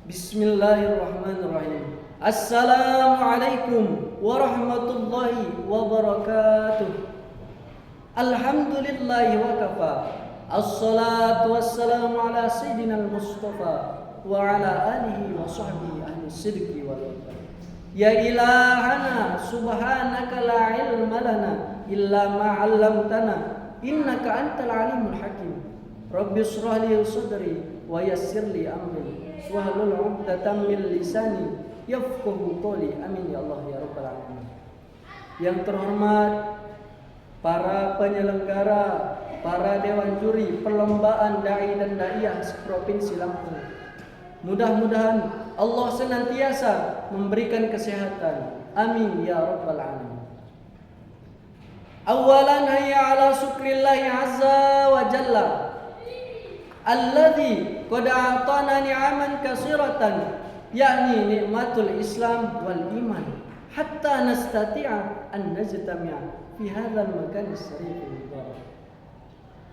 Bismillahirrahmanirrahim. Assalamualaikum warahmatullahi wabarakatuh. Alhamdulillahi wa kafa. Assalatu wassalamu ala sayyidina al-Mustafa wa ala alihi wa sahbihi ahli sidqi wal wafa. Ya ilahana subhanaka la ilma lana illa ma 'allamtana innaka antal alimul hakim. Rabbi shrah li sadri wa yassir li amri wahlul 'uqdatam min lisani yafqahu qawli. Amin ya Allah ya rabbal alamin. Yang terhormat para penyelenggara, para dewan juri perlombaan dai dan daiyah seprovinsi Lampung. Mudah-mudahan Allah senantiasa memberikan kesehatan. Amin ya rabbal alamin. Awalan hayya ala syukrillahi azza wa jalla alladzi qad a'tana ni'aman katsiratan, yakni nikmatul Islam wal iman, hatta nastati'a an najtami'a fi hadzal makan syarif mubarak.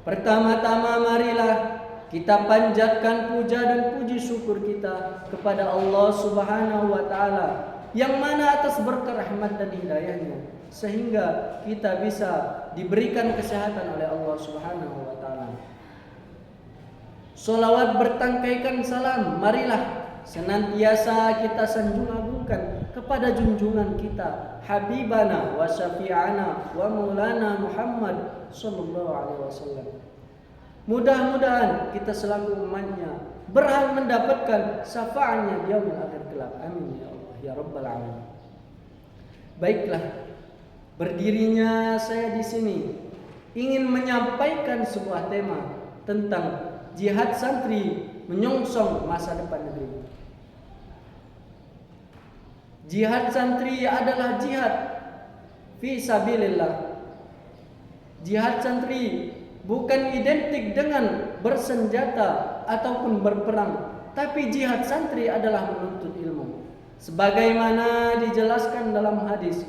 Pertama-tama marilah kita panjatkan puja dan puji syukur kita kepada Allah Subhanahu wa taala yang mana atas berkah rahmat dan hidayahnya sehingga kita bisa diberikan kesehatan oleh Allah Subhanahu wa taala. Salawat bertangkaikan salam marilah senantiasa kita sanjung-agungkan kepada junjungan kita Habibana wa syafi'ana wa maulana Muhammad sallallahu alaihi wasallam. Mudah-mudahan kita selaku umatnya berhak mendapatkan syafaatnya di yaumil akhir kelak. Amin ya Allah ya rabbal alamin. Baiklah, berdirinya saya di sini ingin menyampaikan sebuah tema tentang jihad santri menyongsong masa depan negeri. Jihad santri adalah jihad fi sabilillah. Jihad santri bukan identik dengan bersenjata ataupun berperang, tapi jihad santri adalah menuntut ilmu. Sebagaimana dijelaskan dalam hadis,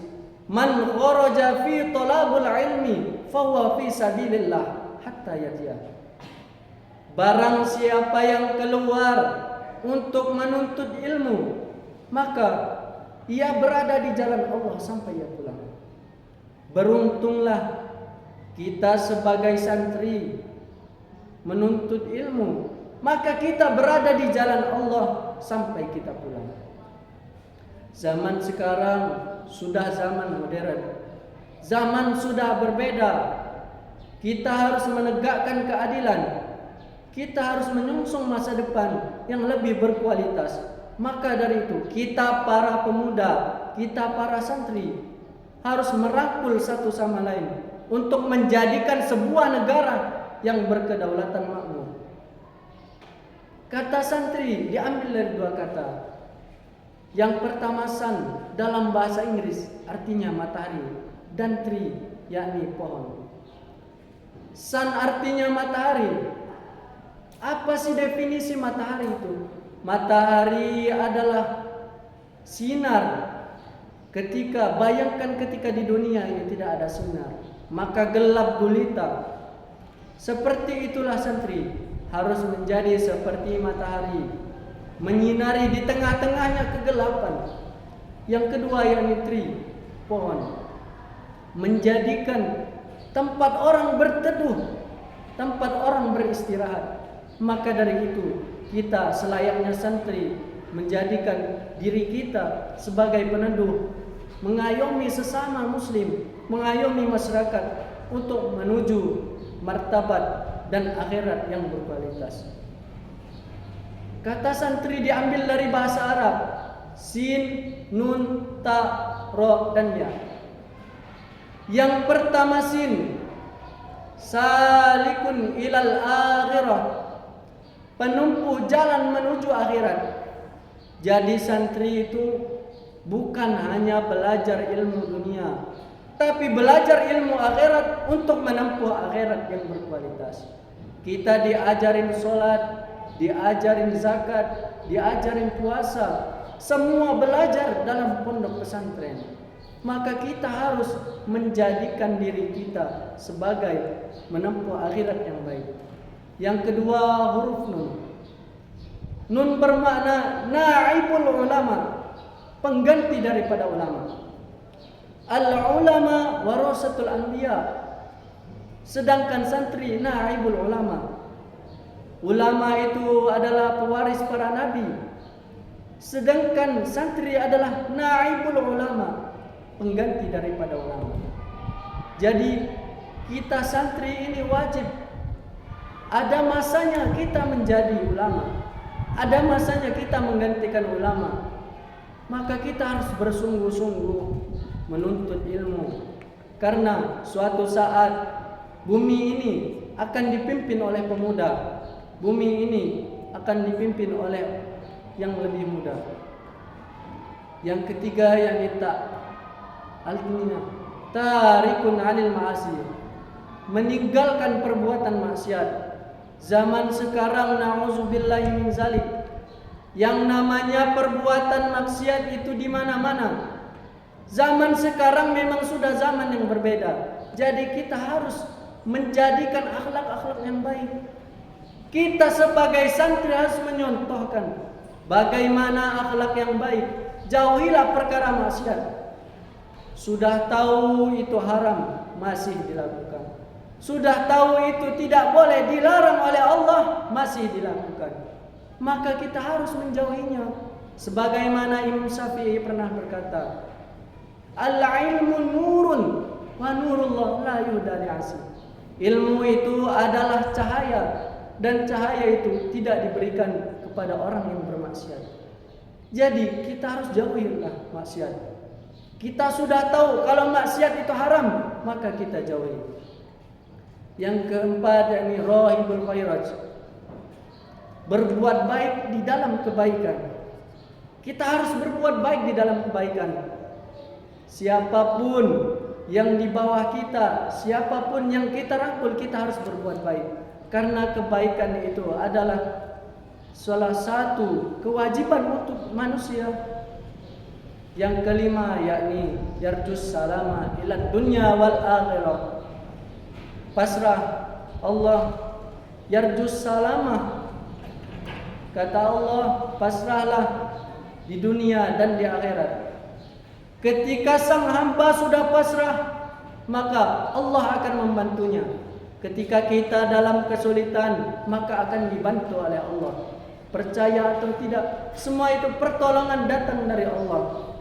man kharaja fi talabul ilmi fahuwa fi sabilillah hatta yatiyah. Barang siapa yang keluar untuk menuntut ilmu, maka ia berada di jalan Allah sampai ia pulang. Beruntunglah kita sebagai santri menuntut ilmu, maka kita berada di jalan Allah sampai kita pulang. Zaman sekarang sudah zaman modern. Zaman sudah berbeda. Kita harus menegakkan keadilan. Kita harus menyongsong masa depan yang lebih berkualitas. Maka dari itu kita para pemuda, kita para santri harus merangkul satu sama lain untuk menjadikan sebuah negara yang berkedaulatan makmur. Kata santri diambil dari dua kata. Yang pertama sun dalam bahasa Inggris artinya matahari, dan tree yakni pohon. Sun artinya matahari. Apa sih definisi matahari itu? Matahari adalah sinar. Bayangkan ketika di dunia ini tidak ada sinar, maka gelap gulita. Seperti itulah santri harus menjadi seperti matahari, menyinari di tengah-tengahnya kegelapan. Yang kedua yakni tree, pohon, menjadikan tempat orang berteduh, tempat orang beristirahat. Maka dari itu kita selayaknya santri menjadikan diri kita sebagai peneduh, mengayomi sesama muslim, mengayomi masyarakat untuk menuju martabat dan akhirat yang berkualitas. Kata santri diambil dari bahasa Arab, sin, nun, ta, ro, dan ya. Yang pertama sin, salikun ilal akhirah, penempuh jalan menuju akhirat. Jadi santri itu bukan hanya belajar ilmu dunia, tapi belajar ilmu akhirat untuk menempuh akhirat yang berkualitas. Kita diajarin sholat, diajarin zakat, diajarin puasa, semua belajar dalam pondok pesantren. Maka kita harus menjadikan diri kita sebagai menempuh akhirat yang baik. Yang kedua huruf nun. Nun bermakna naibul ulama, pengganti daripada ulama. Al-ulama warasatul anbiya, sedangkan santri naibul ulama. Ulama itu adalah pewaris para nabi, sedangkan santri adalah naibul ulama, pengganti daripada ulama. Jadi kita santri ini wajib, ada masanya kita menjadi ulama, ada masanya kita menggantikan ulama. Maka kita harus bersungguh-sungguh menuntut ilmu, karena suatu saat bumi ini akan dipimpin oleh pemuda, bumi ini akan dipimpin oleh yang lebih muda. Yang ketiga yang artinya tarikun anil ma'asi, meninggalkan perbuatan maksiat. Zaman sekarang na'udzubillahi min zalik, yang namanya perbuatan maksiat itu di mana-mana. Zaman sekarang memang sudah zaman yang berbeda. Jadi kita harus menjadikan akhlak-akhlak yang baik. Kita sebagai santri harus menyontohkan bagaimana akhlak yang baik. Jauhilah perkara maksiat. Sudah tahu itu haram, masih dilakukan. Sudah tahu itu tidak boleh, dilarang oleh Allah, masih dilakukan. Maka kita harus menjauhinya. Sebagaimana Imam Syafi'i pernah berkata, al-ilmu nurun wa nurullah la yuhda li'asi. Ilmu itu adalah cahaya, dan cahaya itu tidak diberikan kepada orang yang bermaksiat. Jadi kita harus jauhilah maksiat. Kita sudah tahu kalau maksiat itu haram, maka kita jauhi. Yang keempat yakni rahibul khairaj, berbuat baik di dalam kebaikan. Kita harus berbuat baik di dalam kebaikan. Siapapun yang di bawah kita, siapapun yang kita rangkul, kita harus berbuat baik. Karena kebaikan itu adalah salah satu kewajiban untuk manusia. Yang kelima yakni yarjus salama ila dunya wal akhirah. Pasrah Allah, yarjus salama. Kata Allah, pasrahlah di dunia dan di akhirat. Ketika sang hamba sudah pasrah, maka Allah akan membantunya. Ketika kita dalam kesulitan, maka akan dibantu oleh Allah. Percaya atau tidak, semua itu pertolongan datang dari Allah.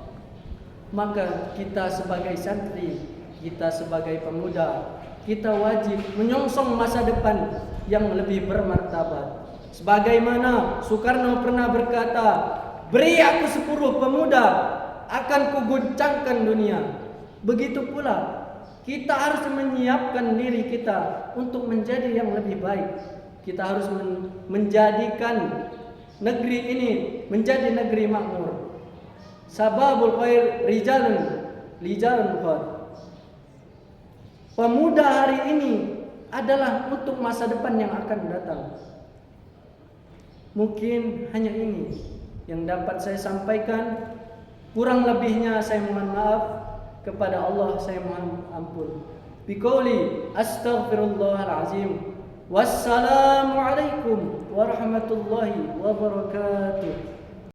Maka kita sebagai santri, kita sebagai pemuda, kita wajib menyongsong masa depan yang lebih bermartabat. Sebagaimana Soekarno pernah berkata, beri aku 10 pemuda, akan kuguncangkan dunia. Begitu pula kita harus menyiapkan diri kita untuk menjadi yang lebih baik. Kita harus menjadikan negeri ini menjadi negeri makmur. Sababul khair rijalun khair. Pemuda hari ini adalah untuk masa depan yang akan datang. Mungkin hanya ini yang dapat saya sampaikan. Kurang lebihnya saya mohon maaf. Kepada Allah saya mohon ampun. Biqauli astaghfirullahalazim. Wassalamualaikum warahmatullahi wabarakatuh.